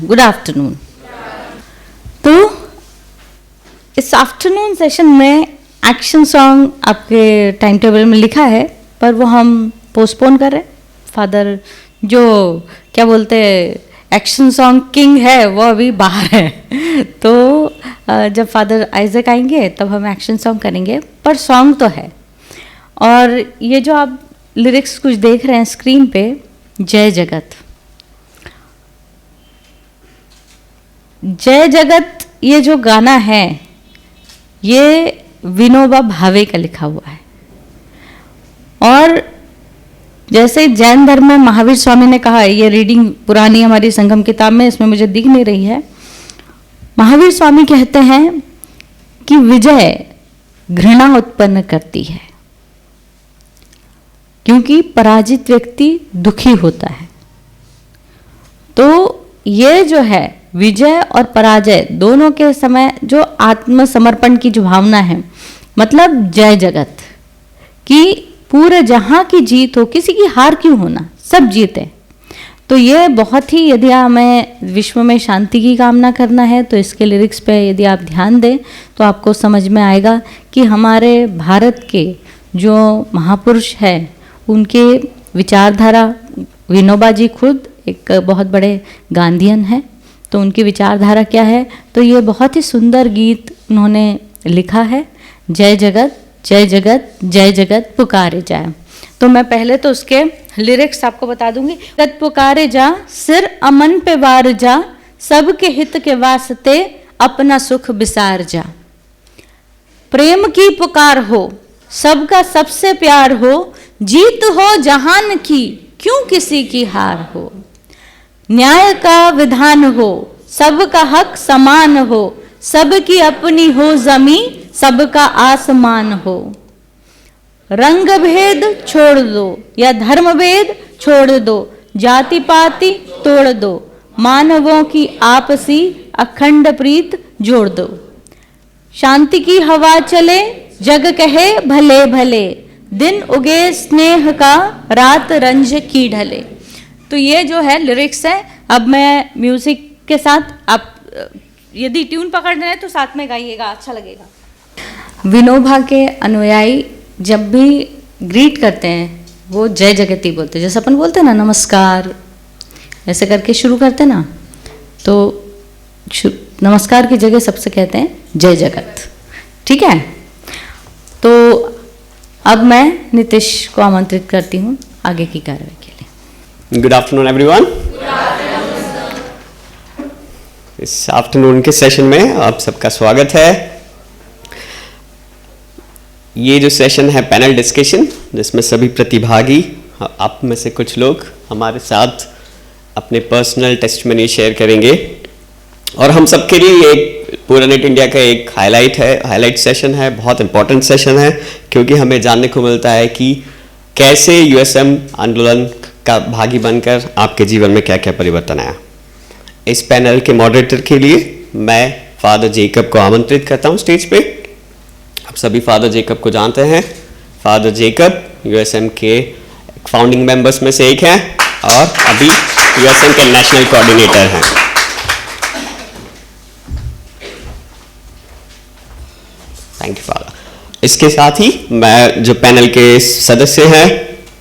Good afternoon. तो इस afternoon session में एक्शन सॉन्ग आपके टाइम टेबल में लिखा है, पर वो हम पोस्टपोन कर रहे हैं। फादर जो क्या बोलते हैं एक्शन सॉन्ग किंग है वो अभी बाहर है, तो जब फादर आइजक आएंगे तब हम एक्शन सॉन्ग करेंगे, पर सॉन्ग तो है। और ये जो आप लिरिक्स कुछ देख रहे हैं स्क्रीन पे, जय जगत, जय जगत ये जो गाना है ये विनोबा भावे का लिखा हुआ है। और जैसे जैन धर्म में महावीर स्वामी ने कहा है, ये रीडिंग पुरानी हमारी संगम किताब में इसमें मुझे दिख नहीं रही है, महावीर स्वामी कहते हैं कि विजय घृणा उत्पन्न करती है क्योंकि पराजित व्यक्ति दुखी होता है। तो ये जो है विजय और पराजय दोनों के समय जो आत्मसमर्पण की जो भावना है, मतलब जय जगत कि पूरे जहां की जीत हो, किसी की हार क्यों होना, सब जीते। तो ये बहुत ही, यदि हमें विश्व में शांति की कामना करना है तो इसके लिरिक्स पे यदि आप ध्यान दें तो आपको समझ में आएगा कि हमारे भारत के जो महापुरुष हैं उनके विचारधारा, विनोबा जी खुद एक बहुत बड़े गांधीयन हैं, तो उनकी विचारधारा क्या है, तो ये बहुत ही सुंदर गीत उन्होंने लिखा है, जय जगत जय जगत जय जगत पुकारे जाए। तो मैं पहले तो उसके लिरिक्स आपको बता दूंगी। जगत पुकारे जा, सिर अमन पे वार जा, सबके हित के वास्ते अपना सुख बिसार जा। प्रेम की पुकार हो, सबका सबसे प्यार हो, जीत हो जहान की, क्यों किसी की हार हो। न्याय का विधान हो, सबका हक समान हो, सबकी अपनी हो जमी, सबका आसमान हो। रंग भेद छोड़ दो या धर्म भेद छोड़ दो, जाति पाति तोड़ दो, मानवों की आपसी अखंड प्रीत जोड़ दो। शांति की हवा चले, जग कहे भले भले, दिन उगे स्नेह का, रात रंज की ढले। तो ये जो है लिरिक्स है। अब मैं म्यूजिक के साथ, आप यदि ट्यून पकड़ रहे हैं तो साथ में गाइएगा, अच्छा लगेगा। विनोबा के अनुयायी जब भी ग्रीट करते हैं वो जय जगत ही बोलते हैं। जैसे अपन बोलते हैं ना नमस्कार, ऐसे करके शुरू करते हैं ना, तो नमस्कार की जगह सबसे कहते हैं जय जगत, ठीक है। तो अब मैं नीतीश को आमंत्रित करती हूँ आगे की कार्रवाई के लिए। Good afternoon everyone. इस आफ्टरनून के सेशन में आप सबका स्वागत है। ये जो सेशन है पैनल डिस्कशन, जिसमें सभी प्रतिभागी, आप में से कुछ लोग हमारे साथ अपने पर्सनल टेस्टमनी शेयर करेंगे। और हम सबके लिए एक पूरा नेट इंडिया का एक हाईलाइट सेशन है, बहुत इंपॉर्टेंट सेशन है, क्योंकि हमें जानने को मिलता है कि कैसे यूएसएम आंदोलन का भागी बनकर आपके जीवन में क्या क्या परिवर्तन आया। इस पैनल के मॉडरेटर के लिए मैं फादर जेकब को आमंत्रित करता हूं स्टेज पे। आप सभी फादर जेकब को जानते हैं। फादर जेकब यूएसएम के फाउंडिंग मेंबर्स में से एक हैं और अभी यूएसएम के नेशनल कोऑर्डिनेटर हैं। Thank you Father. इसके साथ ही मैं जो पैनल के सदस्य हैं,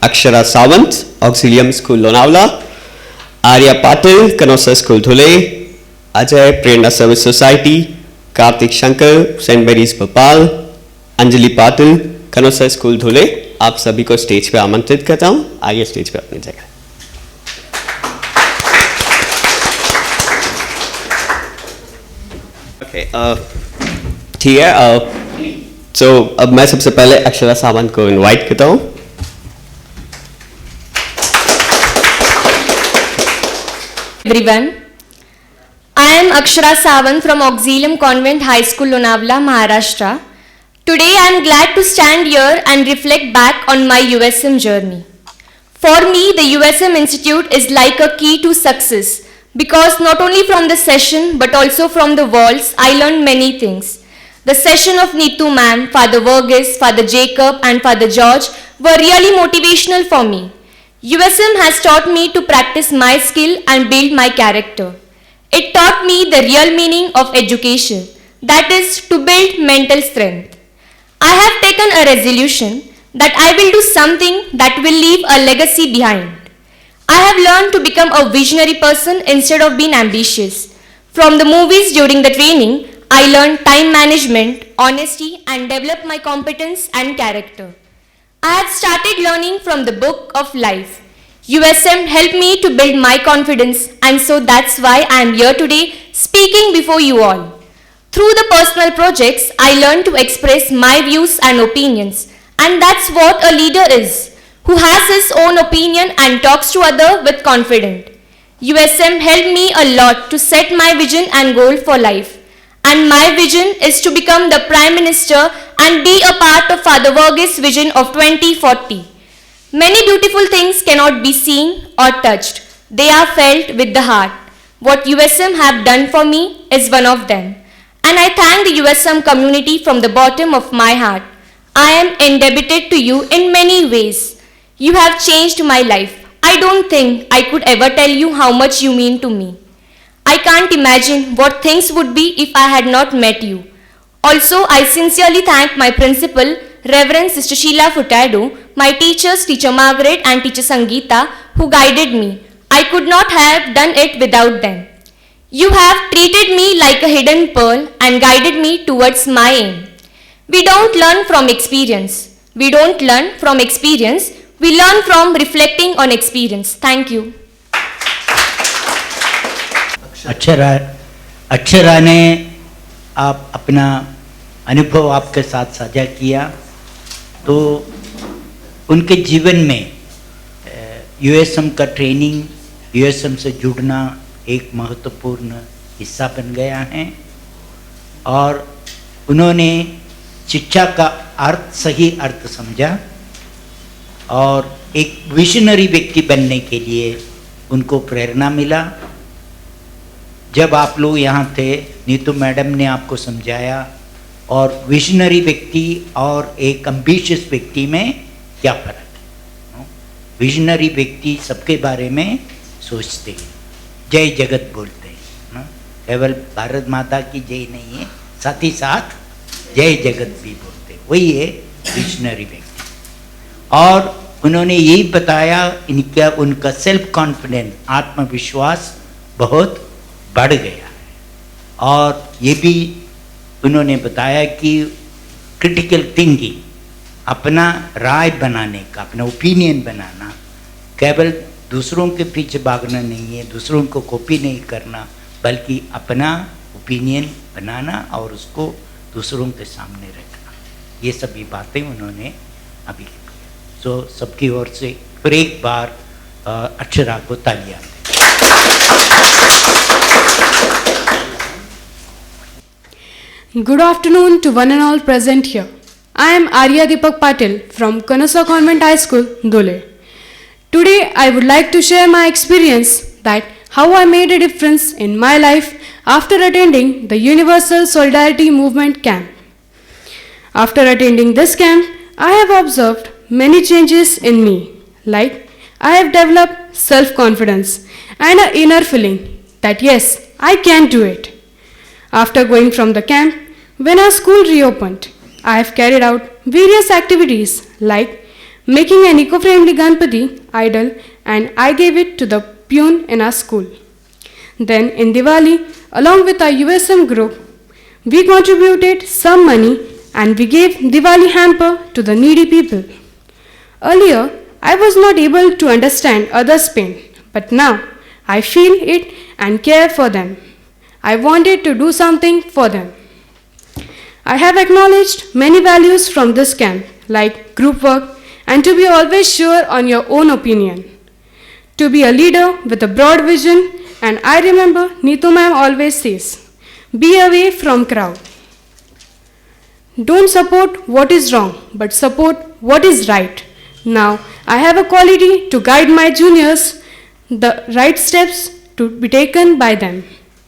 Akshara Sawant, Auxilium School Lonavala, Arya Patil, Canossa School Dhule, Ajay Prerana service Society, Kartik Shankar, Saint Mary's Bhopal, Anjali Patil, Canossa School Dhule, आप सभी को स्टेज पे आमंत्रित करता हूं। आइए स्टेज पे अपनी जगह। ठीक है, तो अब मैं सबसे पहले अक्षरा सावंत को इनवाइट करता हूं। Everyone, I am Akshara Sawant from Auxilium Convent High School, Lonavala, Maharashtra. Today I am glad to stand here and reflect back on my USM journey. For me, the USM Institute is like a key to success because not only from the session but also from the walls, I learned many things. The session of Neetu ma'am, Father Verghese, Father Jacob and Father George were really motivational for me. USM has taught me to practice my skill and build my character. It taught me the real meaning of education, that is, to build mental strength. I have taken a resolution that I will do something that will leave a legacy behind. I have learned to become a visionary person instead of being ambitious. From the movies during the training, I learned time management, honesty, and developed my competence and character. I have started learning from the book of life. USM helped me to build my confidence, and so that's why I am here today speaking before you all. Through the personal projects, I learned to express my views and opinions, and that's what a leader is, who has his own opinion and talks to others with confidence. USM helped me a lot to set my vision and goal for life. And my vision is to become the Prime Minister and be a part of Father Varghese vision of 2040. Many beautiful things cannot be seen or touched. They are felt with the heart. What USM have done for me is one of them. And I thank the USM community from the bottom of my heart. I am indebted to you in many ways. You have changed my life. I don't think I could ever tell you how much you mean to me. I can't imagine what things would be if I had not met you. Also, I sincerely thank my principal, Reverend Sister Sheila Furtado, my teachers, Teacher Margaret and Teacher Sangeeta, who guided me. I could not have done it without them. You have treated me like a hidden pearl and guided me towards my aim. We don't learn from experience. We don't learn from experience. We learn from reflecting on experience. Thank you. Akshara ने आप अपना अनुभव आपके साथ साझा किया, तो उनके जीवन में यूएसएम का ट्रेनिंग, यूएसएम से जुड़ना एक महत्वपूर्ण हिस्सा बन गया है और उन्होंने शिक्षा का अर्थ, सही अर्थ समझा और एक विजनरी व्यक्ति बनने के लिए उनको प्रेरणा मिला। जब आप लोग यहाँ थे, नीतू मैडम ने आपको समझाया और विजनरी व्यक्ति और एक एम्बिशियस व्यक्ति में क्या फ़र्क है। विजनरी व्यक्ति सबके बारे में सोचते हैं, जय जगत बोलते हैं, केवल भारत माता की जय नहीं है, साथ ही साथ जय जगत भी बोलते हैं, वही है विजनरी व्यक्ति। और उन्होंने यही बताया, इनका उनका सेल्फ कॉन्फिडेंस, आत्मविश्वास बहुत बढ़ गया है। और ये भी उन्होंने बताया कि क्रिटिकल थिंकिंग, अपना राय बनाने का, अपना ओपिनियन बनाना, केवल दूसरों के पीछे भागना नहीं है, दूसरों को कॉपी नहीं करना, बल्कि अपना ओपिनियन बनाना और उसको दूसरों के सामने रखना। ये सभी बातें उन्होंने अभी की। सो सबकी ओर से फिर एक बार अक्षरा को तालियां दें। Good afternoon to one and all present here. I am Arya Deepak Patil from Kanasa Convent High School, Dhule. Today I would like to share my experience that how I made a difference in my life after attending the Universal Solidarity Movement camp. After attending this camp, I have observed many changes in me, like I have developed self-confidence and an inner feeling that yes, I can do it. After going from the camp, when our school reopened, I have carried out various activities like making an eco-friendly Ganpati idol and I gave it to the peon in our school. Then in Diwali, along with our USM group, we contributed some money and we gave Diwali hamper to the needy people. Earlier, I was not able to understand others' pain, but now I feel it and care for them. I wanted to do something for them. I have acknowledged many values from this camp, like group work and to be always sure on your own opinion. To be a leader with a broad vision, and I remember Neetu ma'am always says, be away from crowd. Don't support what is wrong, but support what is right. Now, I have a quality to guide my juniors, the right steps to be taken by them.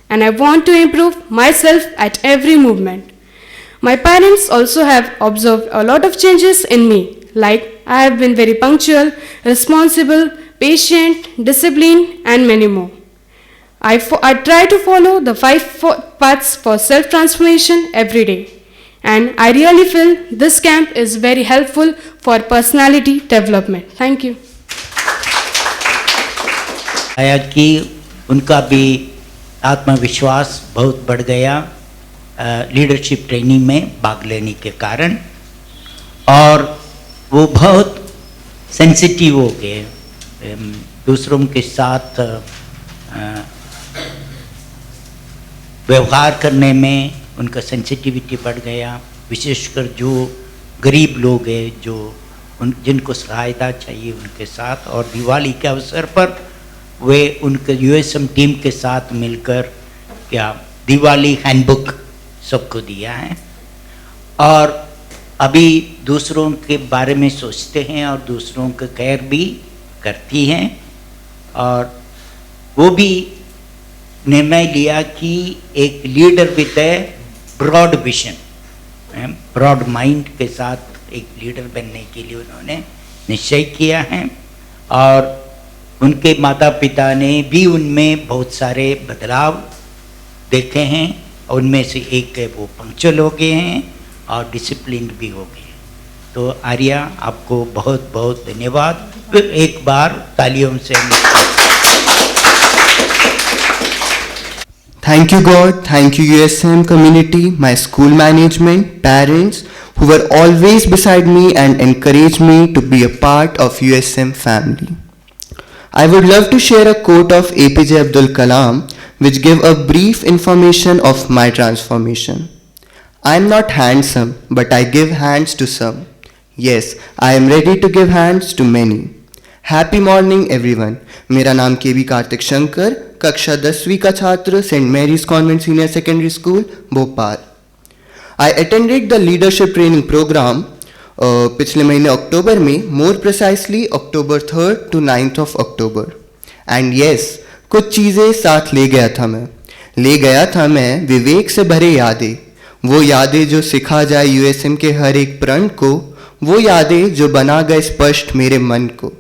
And I want to improve myself at every movement. My parents also have observed a lot of changes in me, like I have been very punctual, responsible, patient, disciplined, and many more. I try to follow the 5 paths for self-transformation every day. And I really feel this camp is very helpful for personality development. Thank you. आया कि उनका भी आत्मविश्वास बहुत बढ़ गया leadership training में भाग लेने के कारण, और वो बहुत सेंसिटिव हो गए दूसरों के साथ व्यवहार करने में। उनका सेंसिटिविटी बढ़ गया, विशेषकर जो गरीब लोग हैं, जो जिनको सहायता चाहिए उनके साथ। और दिवाली के अवसर पर वे उनके यूएसएम टीम के साथ मिलकर क्या दिवाली हैंडबुक सबको दिया है, और अभी दूसरों के बारे में सोचते हैं और दूसरों का केयर भी करती हैं। और वो भी निर्णय लिया कि एक leader with a broad vision, broad mind के साथ एक लीडर बनने के लिए उन्होंने निश्चय किया है। और उनके माता पिता ने भी उनमें बहुत सारे बदलाव देखे हैं, उनमें से एक है वो पंक्चुअल हो गए हैं और डिसिप्लिन भी हो गए। तो आर्या, आपको बहुत बहुत धन्यवाद। फिर एक बार तालियों से Thank you God, thank you USM community, my school management, parents who were always beside me and encouraged me to be a part of USM family. I would love to share a quote of APJ Abdul Kalam which give a brief information of my transformation. I am not handsome, but I give hands to some. Yes, I am ready to give hands to many. Happy morning everyone. मेरा नाम केबी कार्तिक शंकर, कक्षा 10वीं का छात्र, Saint Mary's convent senior secondary school Bhopal. I attended the leadership training program पिछले महीने अक्टूबर में, more precisely October 3rd to 9th of October. And yes, कुछ चीज़ें साथ ले गया था मैं विवेक से भरे यादें, वो यादें जो सिखा जाए यूएसएम के हर एक प्रण को, वो यादें जो बना गए स्पष्ट मेरे मन को।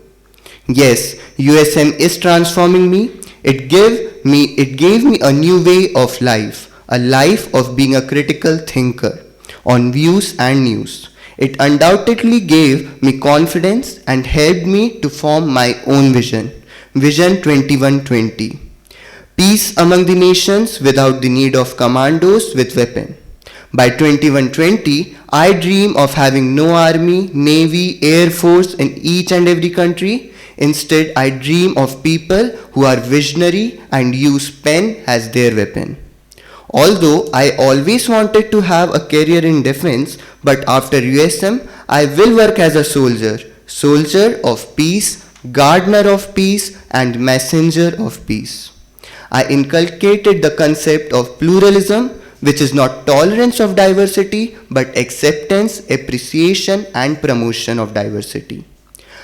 Yes, USM is transforming me. It gave me a new way of life, a life of being a critical thinker on views and news. It undoubtedly gave me confidence and helped me to form my own vision, Vision 2120. Peace among the nations without the need of commandos with weapon. By 2120, I dream of having no army, navy, air force in each and every country. Instead, I dream of people who are visionary and use pen as their weapon. Although I always wanted to have a career in defense, but after USM, I will work as a soldier of peace, gardener of peace, and messenger of peace. I inculcated the concept of pluralism, which is not tolerance of diversity, but acceptance, appreciation, and promotion of diversity.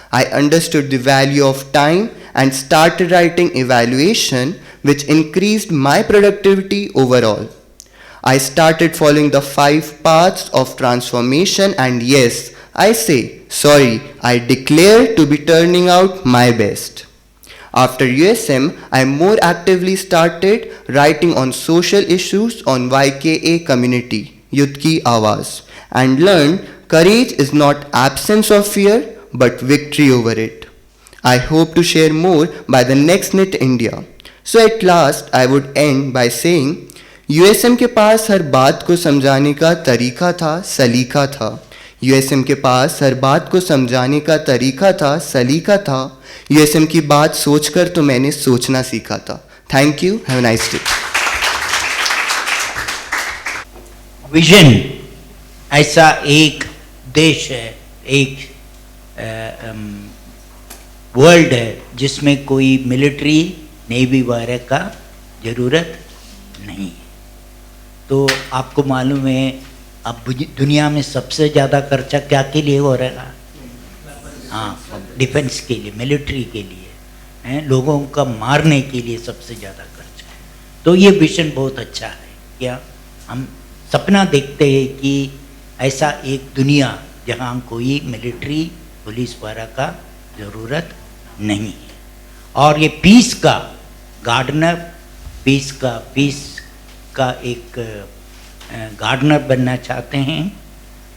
I understood the value of time and started writing evaluation, which increased my productivity overall. I started following the 5 paths of transformation, and yes, I say, sorry, I declare to be turning out my best. After USM, I more actively started writing on social issues on YKA community, Youth Ki Awaaz, and learned courage is not absence of fear, but victory over it. I hope to share more by the next Knit India. So at last, I would end by saying, USM के पास हर बात को समझाने का तरीका था, सलीका था। USM के पास हर बात को समझाने का तरीका था, सलीका था। USM की बात सोचकर तो मैंने सोचना सीखा था। Thank you. Have a nice day. Vision ऐसा एक देश है, एक वर्ल्ड है जिसमें कोई मिलिट्री नेवी वगैरह का ज़रूरत नहीं है। तो आपको मालूम है अब दुनिया में सबसे ज़्यादा खर्चा क्या के लिए हो रहा है? हाँ, डिफेंस के लिए, मिलिट्री के लिए, हैं, लोगों का मारने के लिए सबसे ज़्यादा खर्चा है। तो ये विजन बहुत अच्छा है। क्या हम सपना देखते हैं कि ऐसा एक दुनिया जहाँ कोई मिलिट्री पुलिस वगैरह का ज़रूरत नहीं है। और ये पीस का गार्डनर पीस का एक गार्डनर बनना चाहते हैं।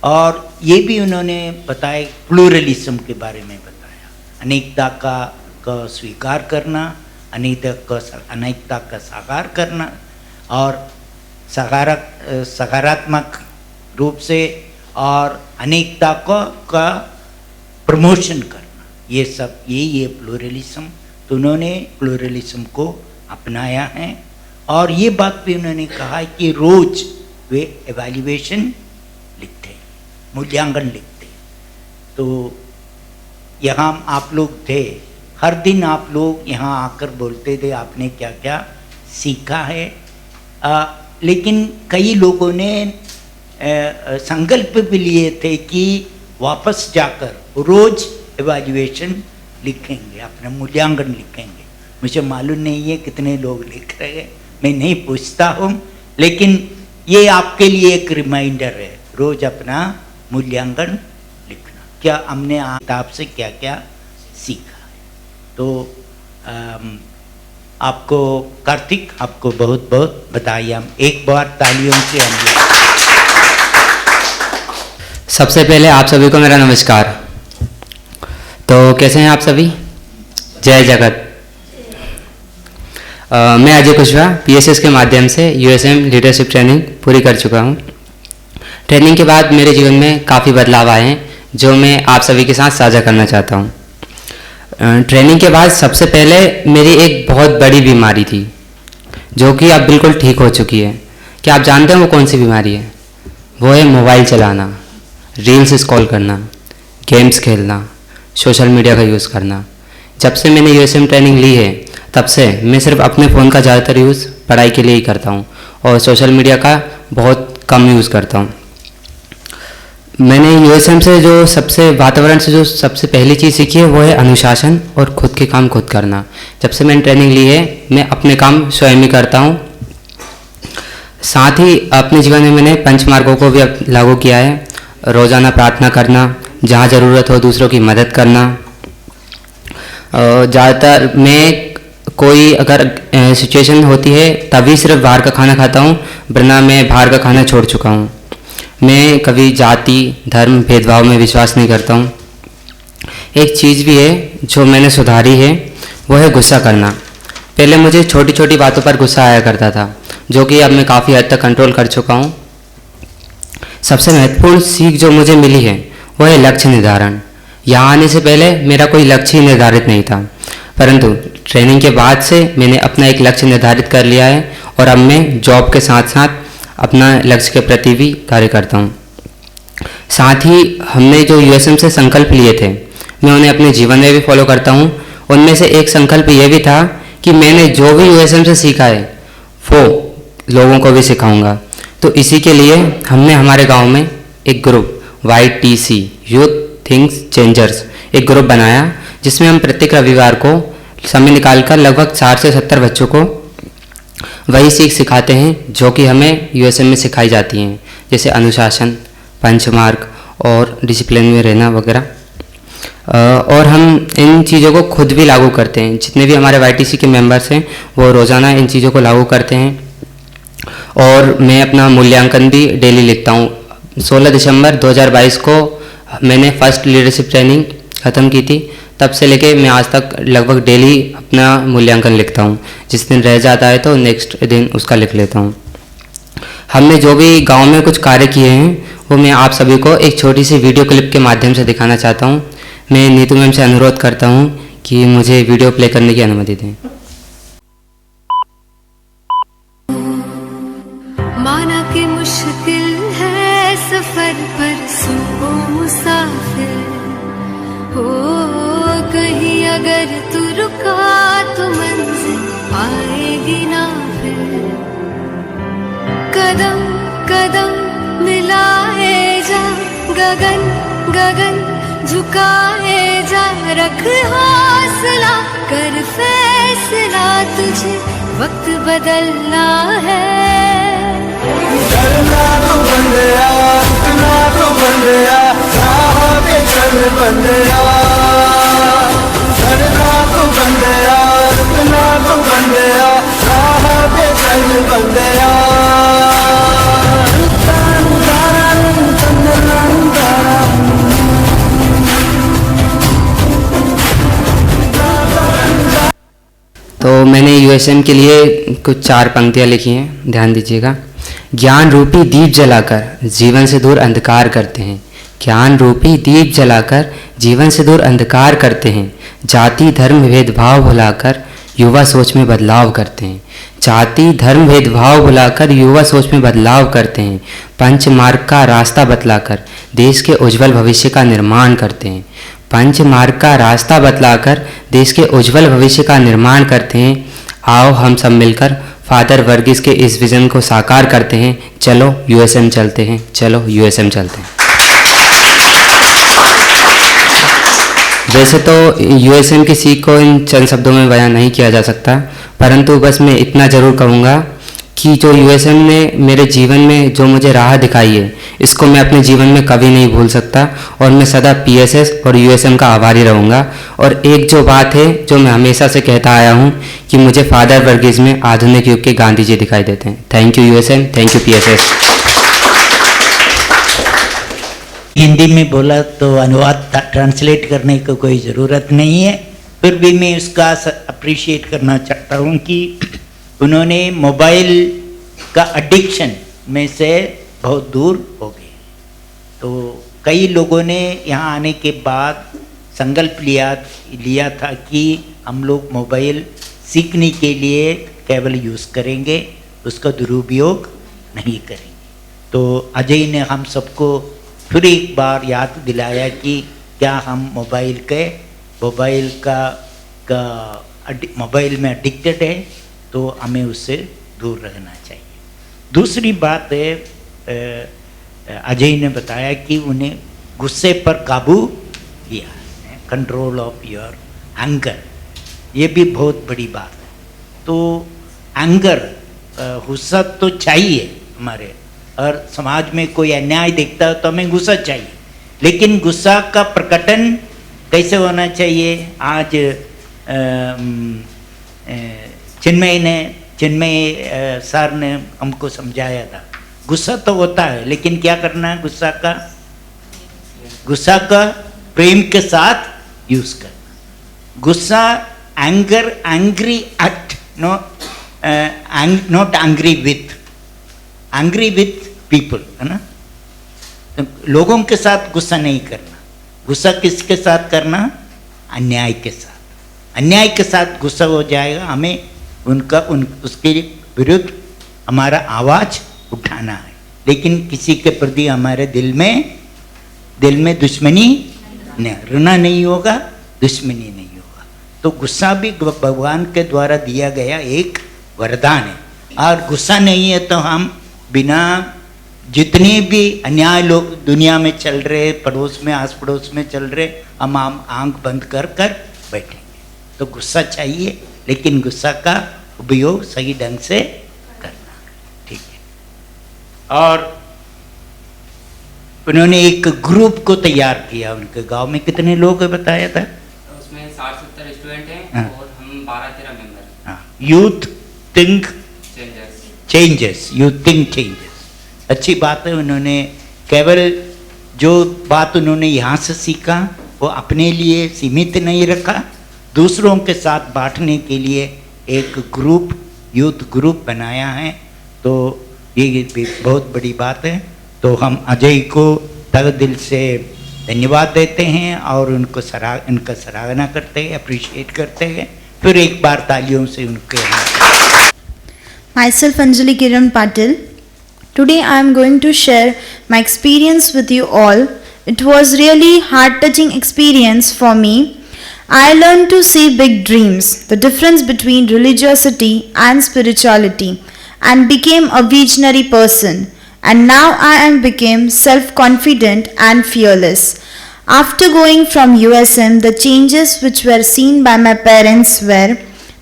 और ये भी उन्होंने बताया, प्लूरलिज्म के बारे में बताया, अनेकता का स्वीकार करना, अनेकता का साकार करना और सकारात्मक रूप से और अनेकता का प्रमोशन करना, ये सब ये प्लूरलिज्म। तो उन्होंने प्लूरलिज्म को अपनाया है। और ये बात भी उन्होंने कहा कि रोज वे एवैल्यूएशन लिखते हैं, मूल्यांकन लिखते हैं। तो यहाँ आप लोग थे, हर दिन आप लोग यहाँ आकर बोलते थे आपने क्या क्या सीखा है। लेकिन कई लोगों ने संकल्प भी लिए थे कि वापस जाकर रोज एवैल्यूएशन लिखेंगे, अपना मूल्यांकन लिखेंगे। मुझे मालूम नहीं है कितने लोग लिख रहे हैं, मैं नहीं पूछता हूँ, लेकिन ये आपके लिए एक रिमाइंडर है, रोज अपना मूल्यांकन लिखना, क्या हमने किताब से क्या क्या सीखा है। तो आपको कार्तिक, आपको बहुत बहुत बधाई। हम एक बार तालियों से हम सबसे पहले आप सभी को मेरा नमस्कार। तो कैसे हैं आप सभी? जय जगत। मैं अजय कुशवाहा PSS के माध्यम से USM लीडरशिप ट्रेनिंग पूरी कर चुका हूं। ट्रेनिंग के बाद मेरे जीवन में काफ़ी बदलाव आए हैं जो मैं आप सभी के साथ साझा करना चाहता हूं। ट्रेनिंग के बाद सबसे पहले मेरी एक बहुत बड़ी बीमारी थी जो कि अब बिल्कुल ठीक हो चुकी है। क्या आप जानते हैं वो कौन सी बीमारी है? वो है मोबाइल चलाना, रील्स स्क्रॉल करना, गेम्स खेलना, सोशल मीडिया का यूज़ करना। जब से मैंने USM ट्रेनिंग ली है तब से मैं सिर्फ अपने फ़ोन का ज़्यादातर यूज़ पढ़ाई के लिए ही करता हूँ और सोशल मीडिया का बहुत कम यूज़ करता हूँ। मैंने USM से जो वातावरण से जो सबसे पहली चीज़ सीखी है वो है अनुशासन और खुद के काम खुद करना। जब से मैंने ट्रेनिंग ली है मैं अपने काम स्वयं ही करता हूँ। साथ ही अपने जीवन में मैंने पंचमार्गों को भी लागू किया है। रोज़ाना प्रार्थना करना, जहाँ ज़रूरत हो दूसरों की मदद करना। ज़्यादातर मैं कोई अगर सिचुएशन होती है तभी सिर्फ बाहर का खाना खाता हूँ, वरना मैं बाहर का खाना छोड़ चुका हूँ। मैं कभी जाति धर्म भेदभाव में विश्वास नहीं करता हूँ। एक चीज़ भी है जो मैंने सुधारी है वो है गुस्सा करना। पहले मुझे छोटी छोटी बातों पर गुस्सा आया करता था जो कि अब मैं काफ़ी हद तक कंट्रोल कर चुका हूँ। सबसे महत्वपूर्ण सीख जो मुझे मिली है वो है लक्ष्य निर्धारण। यहाँ आने से पहले मेरा कोई लक्ष्य ही निर्धारित नहीं था, परंतु ट्रेनिंग के बाद से मैंने अपना एक लक्ष्य निर्धारित कर लिया है और अब मैं जॉब के साथ साथ अपना लक्ष्य के प्रति भी कार्य करता हूँ। साथ ही हमने जो USM से संकल्प लिए थे मैं उन्हें अपने जीवन में भी फॉलो करता हूँ। उनमें से एक संकल्प ये भी था कि मैंने जो भी USM से सीखा है वो लोगों को भी सिखाऊंगा। तो इसी के लिए हमने हमारे गांव में एक group YTC youth things changers एक ग्रुप बनाया जिसमें हम प्रत्येक रविवार को समय निकालकर लगभग 60 से 70 बच्चों को वही सीख सिखाते हैं जो कि हमें USM में सिखाई जाती हैं, जैसे अनुशासन, पंचमार्ग और डिसिप्लिन में रहना वगैरह। और हम इन चीज़ों को खुद भी लागू करते हैं। जितने भी हमारे YTC के मेंबर्स हैं वो रोज़ाना इन चीज़ों को लागू करते हैं। और मैं अपना मूल्यांकन भी डेली लिखता हूँ। 16 दिसंबर 2022 को मैंने फर्स्ट लीडरशिप ट्रेनिंग ख़त्म की थी, तब से लेके मैं आज तक लगभग डेली अपना मूल्यांकन लिखता हूँ। जिस दिन रह जाता है तो नेक्स्ट दिन उसका लिख लेता हूँ। हमने जो भी गांव में कुछ कार्य किए हैं वो मैं आप सभी को एक छोटी सी वीडियो क्लिप के माध्यम से दिखाना चाहता हूँ। मैं नीतू मैम से अनुरोध करता हूँ कि मुझे वीडियो प्ले करने की अनुमति दें। माना कि मुश्किल है सफर पर सुनो मुसाफिर हो, कहीं अगर तू रुका तो मंजिल आएगी ना फिर। कदम कदम मिलाए जा, गगन गगन झुकाए जा, रख हौसला कर फैसला, तुझे वक्त बदलना है। चलना तो बंदया, रुकना तो बंदया, राह पे चल बंदया। चलना तो बंदया, रुकना तो बंदया, राह पे चल बंदिया तो मैंने यूएसएम के लिए कुछ 4 पंक्तियाँ लिखी हैं, ध्यान दीजिएगा। ज्ञान रूपी दीप जलाकर जीवन से दूर अंधकार करते हैं। ज्ञान रूपी दीप जलाकर जीवन से दूर अंधकार करते हैं। जाति धर्म भेदभाव भुलाकर युवा सोच में बदलाव करते हैं। जाति धर्म भेदभाव भुलाकर युवा सोच में बदलाव करते हैं। पंच मार्ग का रास्ता बतलाकर देश के उज्जवल भविष्य का निर्माण करते हैं। पंच मार्ग का रास्ता बतलाकर देश के उज्जवल भविष्य का निर्माण करते हैं। आओ हम सब मिलकर फादर वर्गीस के इस विजन को साकार करते हैं। चलो यूएसएम चलते हैं, चलो यूएसएम चलते हैं। वैसे तो यूएसएम की सीख को इन चंद शब्दों में बयान नहीं किया जा सकता, परंतु बस मैं इतना ज़रूर कहूँगा कि जो यूएसएम ने मेरे जीवन में जो मुझे राह दिखाई है, इसको मैं अपने जीवन में कभी नहीं भूल सकता और मैं सदा पीएसएस और यूएसएम का आभारी रहूँगा। और एक जो बात है जो मैं हमेशा से कहता आया हूँ कि मुझे फादर वर्गीस में आधुनिक युग के गांधी जी दिखाई देते हैं। Thank you USM, thank you PSS. Hindi में बोला तो अनुवाद ट्रांसलेट करने की कोई ज़रूरत नहीं है, फिर भी मैं उसका अप्रिशिएट करना चाहता हूँ कि उन्होंने मोबाइल का एडिक्शन में से बहुत दूर हो गए। तो कई लोगों ने यहाँ आने के बाद संकल्प लिया था कि हम लोग मोबाइल सीखने के लिए केवल यूज़ करेंगे, उसका दुरुपयोग नहीं करेंगे। तो अजय ने हम सबको फिर एक बार याद दिलाया कि क्या हम मोबाइल में एडिक्टेड है, तो हमें उससे दूर रहना चाहिए। दूसरी बात है, अजय ने बताया कि उन्हें गुस्से पर काबू किया, कंट्रोल ऑफ योर एंगर, ये भी बहुत बड़ी बात है। तो एंगर, गुस्सा तो चाहिए हमारे, और समाज में कोई अन्याय दिखता है तो हमें गुस्सा चाहिए, लेकिन गुस्सा का प्रकटन कैसे होना चाहिए? आज चिन्मय सर ने हमको समझाया था। गुस्सा तो होता है, लेकिन क्या करना है? गुस्सा का प्रेम के साथ यूज करना। गुस्सा, anger, angry at, not angry with people, है ना? तो लोगों के साथ गुस्सा नहीं करना। गुस्सा किसके साथ करना? अन्याय के साथ। अन्याय के साथ गुस्सा हो जाएगा, हमें उसके विरुद्ध हमारा आवाज उठाना है, लेकिन किसी के प्रति हमारे दिल में दुश्मनी नहीं, ऋणा नहीं होगा, दुश्मनी नहीं होगा। तो गुस्सा भी भगवान के द्वारा दिया गया एक वरदान है, और गुस्सा नहीं है तो हम बिना जितने भी अन्याय लोग दुनिया में चल रहे, पड़ोस में, आस पड़ोस में चल रहे, हम आंख बंद कर बैठेंगे। तो गुस्सा चाहिए, लेकिन गुस्सा का उपयोग सही ढंग से करना, ठीक है। और उन्होंने एक ग्रुप को तैयार किया। उनके गांव में कितने लोग बताया था? उसमें 60-70 स्टूडेंट हैं और हम 12-13 मेंबर। हाँ, youth think changes, youth think changes, अच्छी बात है। उन्होंने केवल जो बात उन्होंने यहाँ से सीखा वो अपने लिए सीमित नहीं रखा, दूसरों के साथ बांटने के लिए एक ग्रुप, यूथ ग्रुप बनाया है। तो ये भी बहुत बड़ी बात है। तो हम अजय को तहे दिल से धन्यवाद देते हैं और उनका सराहना करते हैं, अप्रिशिएट करते हैं। फिर एक बार तालियों से उनके Myself Anjali Kiran Patil. Today I am going to share my experience with you all. It was really heart-touching experience for me. I learned to see big dreams, the difference between religiosity and spirituality, and became a visionary person. And now I am became self-confident and fearless. After going from USM, the changes which were seen by my parents were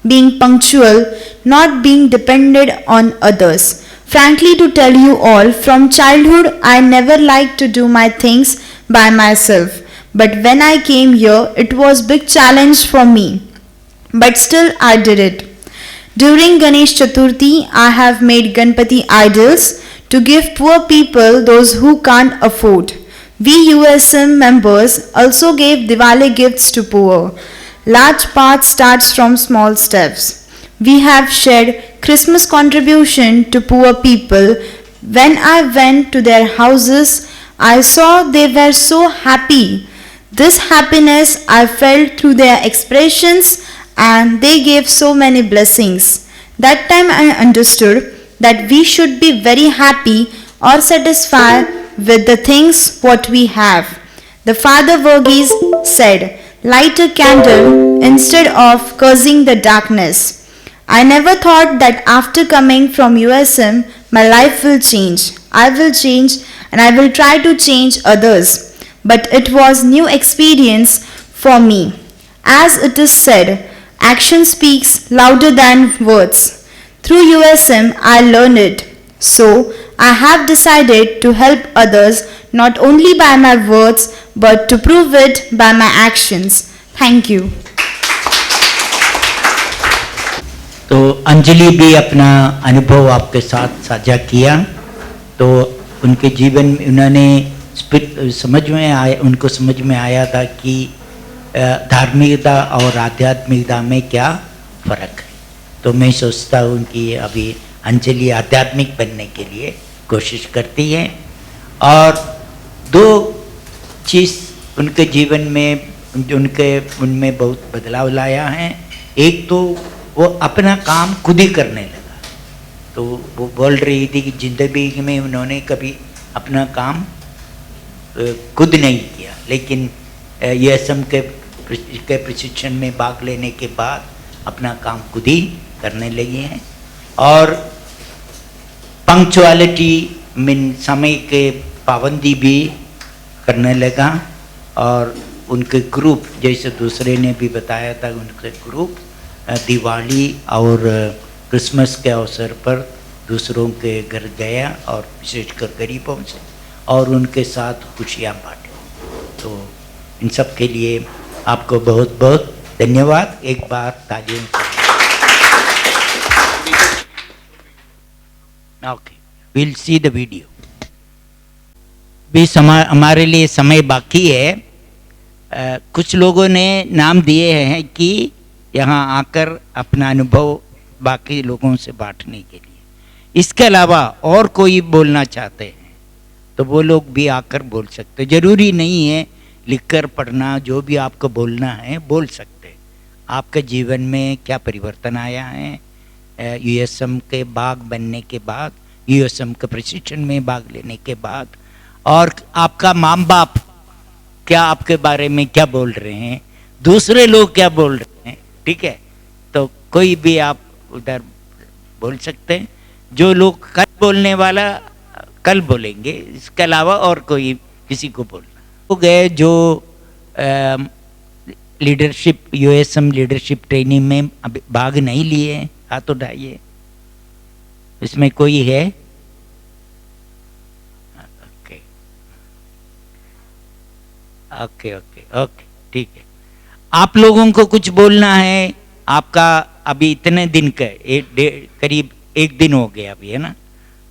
being punctual, not being dependent on others. Frankly, to tell you all, from childhood I never liked to do my things by myself. But when I came here, it was big challenge for me. But still I did it. During Ganesh Chaturthi, I have made Ganpati idols to give poor people, those who can't afford. We USM members also gave Diwali gifts to poor. Large part starts from small steps. We have shared Christmas contribution to poor people. When I went to their houses, I saw they were so happy. This happiness I felt through their expressions, and they gave so many blessings. That time I understood that we should be very happy or satisfied with the things what we have. The Father Verghese said, light a candle instead of cursing the darkness. I never thought that after coming from USM, my life will change. I will change and I will try to change others. But it was new experience for me. As it is said, action speaks louder than words. Through USM, I learned it. So, I have decided to help others not only by my words but to prove it by my actions. Thank you. तो अंजलि भी अपना अनुभव आपके साथ साझा किया। तो उनके जीवन में उन्होंने उनको समझ में आया था कि धार्मिकता और आध्यात्मिकता में क्या फ़र्क है। तो मैं सोचता हूँ कि अभी अंजलि आध्यात्मिक बनने के लिए कोशिश करती है और दो चीज़ उनके जीवन में उनमें बहुत बदलाव लाया है। एक तो वो अपना काम खुद ही करने लगा। तो वो बोल रही थी कि ज़िंदगी में उन्होंने कभी अपना काम खुद नहीं किया, लेकिन USM के प्रशिक्षण में भाग लेने के बाद अपना काम खुद ही करने लगी हैं। और पंक्चुअलिटी मीन समय के पाबंदी भी करने लगा। और उनके ग्रुप, जैसे दूसरे ने भी बताया था, उनके ग्रुप दिवाली और क्रिसमस के अवसर पर दूसरों के घर गया और विशेषकर गरीबों से और उनके साथ खुशियाँ बांटी। तो इन सब के लिए आपको बहुत बहुत धन्यवाद। एक बार तालियों से। Okay, will see the video. भी हमारे लिए समय बाकी है। कुछ लोगों ने नाम दिए हैं कि यहाँ आकर अपना अनुभव बाकी लोगों से बांटने के लिए। इसके अलावा और कोई बोलना चाहते हैं तो वो लोग भी आकर बोल सकते। ज़रूरी नहीं है लिखकर पढ़ना, जो भी आपको बोलना है बोल सकते। आपके जीवन में क्या परिवर्तन आया है USM के भाग बनने के बाद, USM के प्रशिक्षण में भाग लेने के बाद, और आपका माँ बाप क्या आपके बारे में क्या बोल रहे हैं, दूसरे लोग क्या बोल रहे हैं। ठीक है, तो कोई भी आप उधर बोल सकते हैं। जो लोग कल बोलने वाला कल बोलेंगे, इसके अलावा और कोई किसी को बोलना हो गए। जो लीडरशिप USM लीडरशिप ट्रेनिंग में अभी भाग नहीं लिए, हाथ उठाइए। इसमें कोई है? ओके ओके ओके ओके, ठीक है। आप लोगों को कुछ बोलना है। आपका अभी इतने दिन का करीब एक दिन हो गया अभी, है ना?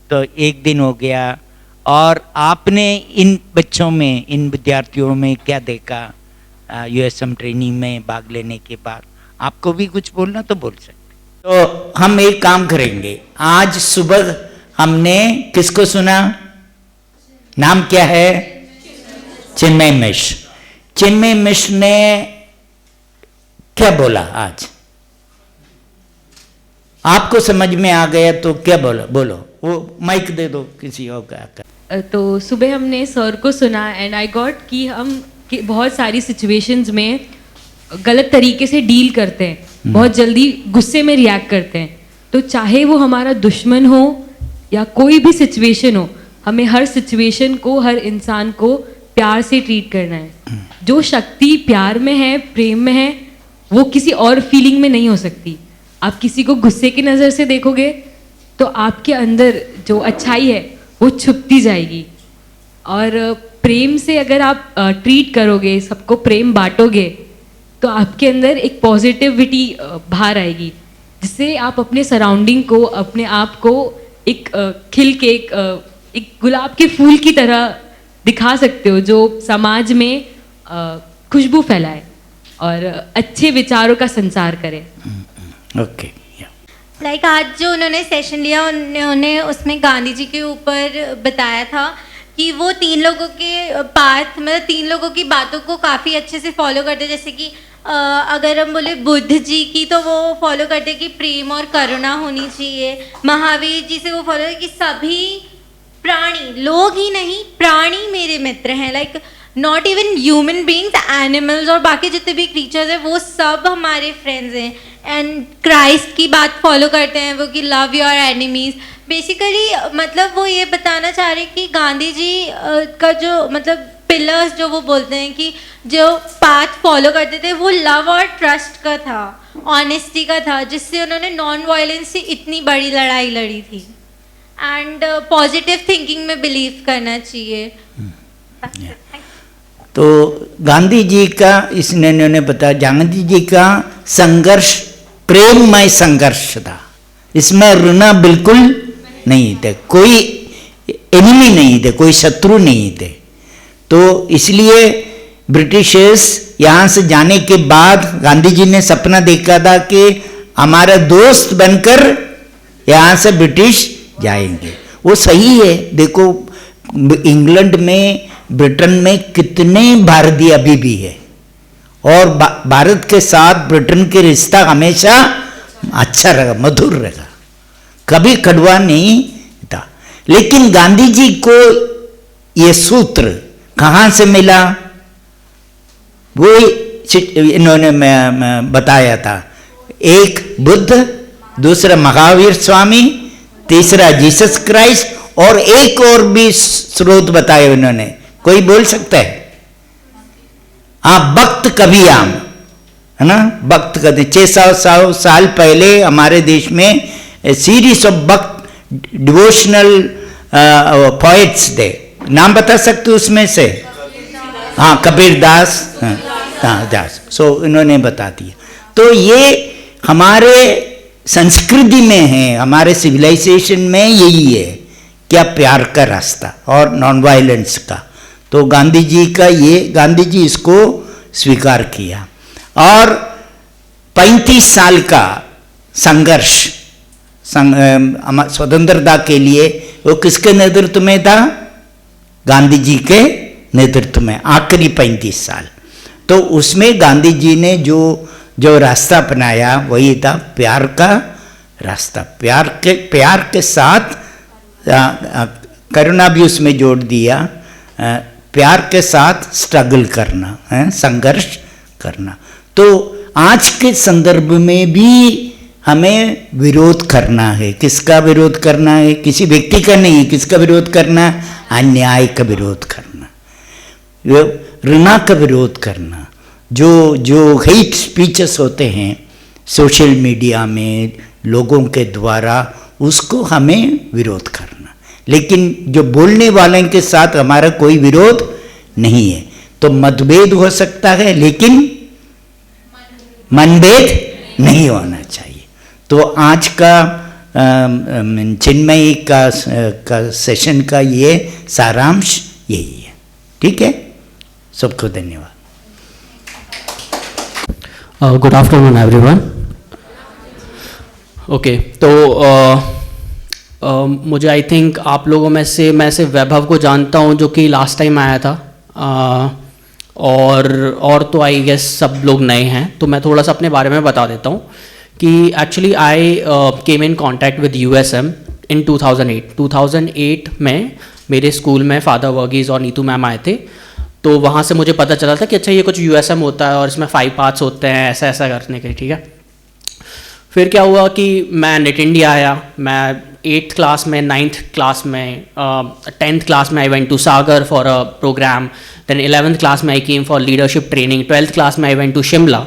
तो एक दिन हो गया और आपने इन बच्चों में, इन विद्यार्थियों में क्या देखा USM ट्रेनिंग में भाग लेने के बाद? आपको भी कुछ बोलना तो बोल सकते। तो हम एक काम करेंगे। आज सुबह हमने किसको सुना? नाम क्या है? चिन्मय मिश्र। चिन्मय मिश्र ने क्या बोला आज? आपको समझ में आ गया तो क्या बोला? बोलो, वो माइक दे दो किसी और का। तो सुबह हमने सर को सुना एंड आई गॉट कि हम बहुत सारी सिचुएशंस में गलत तरीके से डील करते हैं, बहुत जल्दी गुस्से में रिएक्ट करते हैं। तो चाहे वो हमारा दुश्मन हो या कोई भी सिचुएशन हो, हमें हर सिचुएशन को, हर इंसान को प्यार से ट्रीट करना है। जो शक्ति प्यार में है, प्रेम में है, वो किसी और फीलिंग में नहीं हो सकती। आप किसी को गुस्से की नज़र से देखोगे तो आपके अंदर जो अच्छाई है वो छुपती जाएगी। और प्रेम से अगर आप ट्रीट करोगे, सबको प्रेम बांटोगे, तो आपके अंदर एक पॉजिटिविटी बाहर आएगी, जिससे आप अपने सराउंडिंग को, अपने आप को एक खिल के एक गुलाब के फूल की तरह दिखा सकते हो, जो समाज में खुशबू फैलाए और अच्छे विचारों का संचार करे। ओके। लाइक आज जो उन्होंने सेशन लिया, उन्होंने उसमें गांधी जी के ऊपर बताया था कि वो 3 लोगों के पाथ, मतलब 3 लोगों की बातों को काफ़ी अच्छे से फॉलो करते। जैसे कि अगर हम बोले बुद्ध जी की, तो वो फॉलो करते कि प्रेम और करुणा होनी चाहिए। महावीर जी से वो फॉलो कि सभी प्राणी, लोग ही नहीं प्राणी मेरे मित्र हैं, like not even human beings, animals और बाकी जितने भी क्रीचर्स हैं वो सब हमारे फ्रेंड्स हैं। एंड क्राइस्ट की बात फॉलो करते हैं वो कि लव योर एनिमीज। बेसिकली मतलब वो ये बताना चाह रहे कि गांधी जी का जो मतलब पिलर्स जो वो बोलते हैं कि जो पाथ फॉलो करते थे वो लव और ट्रस्ट का था, ऑनेस्टी का था, जिससे उन्होंने नॉन वायलेंस से इतनी बड़ी लड़ाई लड़ी थी। एंड पॉजिटिव थिंकिंग में बिलीव करना चाहिए। तो गांधी जी का इन्होंने बताया, गांधी जी का संघर्ष प्रेममय संघर्ष था, इसमें ऋणा बिल्कुल नहीं थे, कोई एनिमी नहीं थे, कोई शत्रु नहीं थे। तो इसलिए ब्रिटिशर्स यहाँ से जाने के बाद गांधी जी ने सपना देखा था कि हमारा दोस्त बनकर यहाँ से ब्रिटिश जाएंगे। वो सही है। देखो इंग्लैंड में, ब्रिटेन में कितने भारतीय अभी भी है, और भारत के साथ ब्रिटेन के रिश्ता हमेशा अच्छा रहा, मधुर रहा, कभी कड़वा नहीं था। लेकिन गांधी जी को ये सूत्र कहाँ से मिला, वो इन्होंने बताया था। एक बुद्ध, दूसरा महावीर स्वामी, तीसरा जीसस क्राइस्ट, और एक और भी स्रोत बताए उन्होंने। कोई बोल सकता है? हाँ, भक्त कबीराम, है ना, भक्त कहते। 600 साल पहले हमारे देश में सीरीज ऑफ भक्त डिवोशनल पोएट्स थे। नाम बता सकते उसमें से? हाँ, कबीर दास, हाँ दास। सो इन्होंने बता दिया। तो ये हमारे संस्कृति में है, हमारे सिविलाइजेशन में यही है, क्या प्यार का रास्ता और नॉन वायलेंस का। तो गांधी जी का ये, गांधी जी इसको स्वीकार किया। और 35 साल का संघर्ष स्वतंत्रता के लिए वो किसके नेतृत्व में था? गांधी जी के नेतृत्व में, आखिरी 35 साल। तो उसमें गांधी जी ने जो रास्ता अपनाया वही था प्यार का रास्ता। प्यार के साथ करुणा भी उसमें जोड़ दिया, प्यार के साथ स्ट्रगल करना है, संघर्ष करना। तो आज के संदर्भ में भी हमें विरोध करना है। किसका विरोध करना है? किसी व्यक्ति का नहीं, किसका विरोध करना? अन्याय का विरोध करना, ऋणा का विरोध करना। जो हेट स्पीचेस होते हैं सोशल मीडिया में लोगों के द्वारा, उसको हमें विरोध करना। लेकिन जो बोलने वाले के साथ हमारा कोई विरोध नहीं है। तो मतभेद हो सकता है, लेकिन मनभेद नहीं होना चाहिए। तो आज का चिन्मयी का सेशन का ये सारांश यही है। ठीक है, सबको धन्यवाद। Good afternoon everyone. ओके, तो मुझे आई थिंक आप लोगों में से मैं से वैभव को जानता हूँ, जो कि लास्ट टाइम आया था, और तो आई गेस सब लोग नए हैं। तो मैं थोड़ा सा अपने बारे में बता देता हूँ कि actually I came in contact with USM इन 2008 में मेरे स्कूल में फादर वर्गीज़ और नीतू मैम आए थे। तो वहाँ से मुझे पता चला था कि अच्छा ये कुछ USM होता है और इसमें 5 पार्ट्स होते हैं, ऐसा ऐसा करने के। ठीक है, फिर क्या हुआ कि मैं नेट इंडिया आया। मैं 8th क्लास में, 9th क्लास में, 10th क्लास में I went to Sagar for a programme. Then 11th class में I came for leadership training. 12th class में I went to Shimla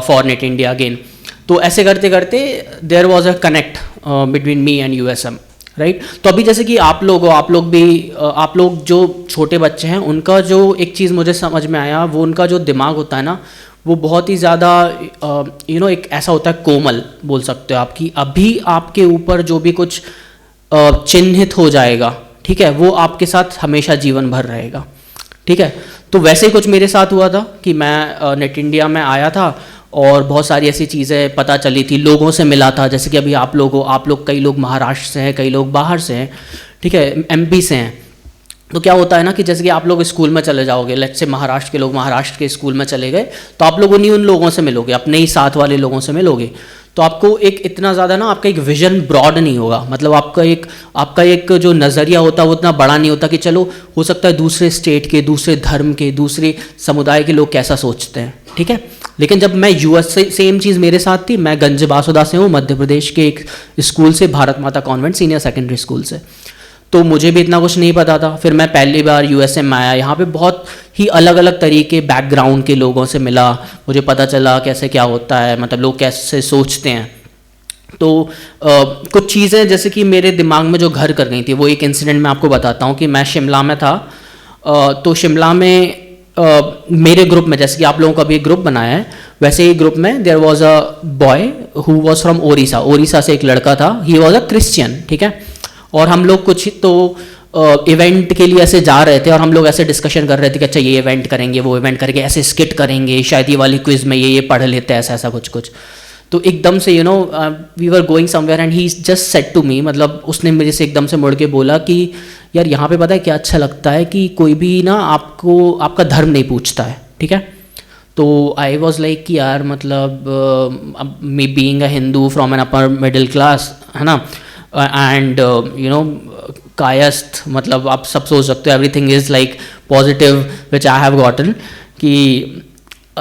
for net India again. तो ऐसे करते करते there was a connect between me and USM। Right. तो अभी जैसे कि आप लोग जो छोटे बच्चे हैं, उनका जो एक चीज़ मुझे समझ में आया, वो उनका जो दिमाग होता है ना, वो बहुत ही ज़्यादा एक ऐसा होता है कोमल, बोल सकते हो आप, कि अभी आपके ऊपर जो भी कुछ चिन्हित हो जाएगा, ठीक है, वो आपके साथ हमेशा जीवन भर रहेगा, ठीक है। तो वैसे ही कुछ मेरे साथ हुआ था कि मैं नेट इंडिया में आया था और बहुत सारी ऐसी चीज़ें पता चली थी, लोगों से मिला था, जैसे कि अभी आप लोग कई लोग महाराष्ट्र से हैं, कई लोग बाहर से हैं, ठीक है, एमपी से हैं। तो क्या होता है ना कि जैसे कि आप लोग स्कूल में चले जाओगे, लेट्स से महाराष्ट्र के लोग महाराष्ट्र के स्कूल में चले गए, तो आप लोग उन लोगों से मिलोगे, अपने ही साथ वाले लोगों से मिलोगे, तो आपको एक इतना ज़्यादा ना, आपका एक विजन ब्रॉड नहीं होगा, मतलब आपका एक जो नज़रिया होता है वो उतना बड़ा नहीं होता कि चलो हो सकता है दूसरे स्टेट के, दूसरे धर्म के, दूसरे समुदाय के लोग कैसा सोचते हैं, ठीक है। लेकिन जब मैं यूएस से, सेम चीज़ मेरे साथ थी, मैं गंज बासुदा से हूँ, मध्य प्रदेश के एक स्कूल से, भारत माता कॉन्वेंट सीनियर सेकेंडरी स्कूल से, तो मुझे भी इतना कुछ नहीं पता था। फिर मैं पहली बार यूएसए में आया, यहाँ पे बहुत ही अलग अलग तरीके बैकग्राउंड के लोगों से मिला, मुझे पता चला कैसे क्या होता है, मतलब लोग कैसे सोचते हैं। तो कुछ चीज़ें जैसे कि मेरे दिमाग में जो घर कर गई थी, वो एक इंसिडेंट मैं आपको बताता हूँ कि मैं शिमला में था, तो शिमला में मेरे ग्रुप में, जैसे कि आप लोगों का भी एक ग्रुप बनाया है, वैसे ही ग्रुप में there was a boy who was from Odisha से एक लड़का था, ही वाज अ क्रिश्चियन, ठीक है। और हम लोग कुछ तो इवेंट के लिए ऐसे जा रहे थे और हम लोग ऐसे डिस्कशन कर रहे थे कि अच्छा ये इवेंट करेंगे, वो इवेंट करेंगे, ऐसे स्किट करेंगे, शायद ये वाली क्विज में ये पढ़ लेते हैं, ऐसा कुछ। तो एकदम से we were going somewhere and he just said to me, मतलब उसने मेरे से एकदम से मुड़ के बोला कि यार यहाँ पे पता है क्या अच्छा लगता है कि कोई भी ना आपको आपका धर्म नहीं पूछता है, ठीक है। तो आई वॉज लाइक कि यार मतलब me being a Hindu from an upper middle class, है ना, एंड कायस्थ, मतलब आप सब सोच सकते हो everything is like positive which I have gotten, कि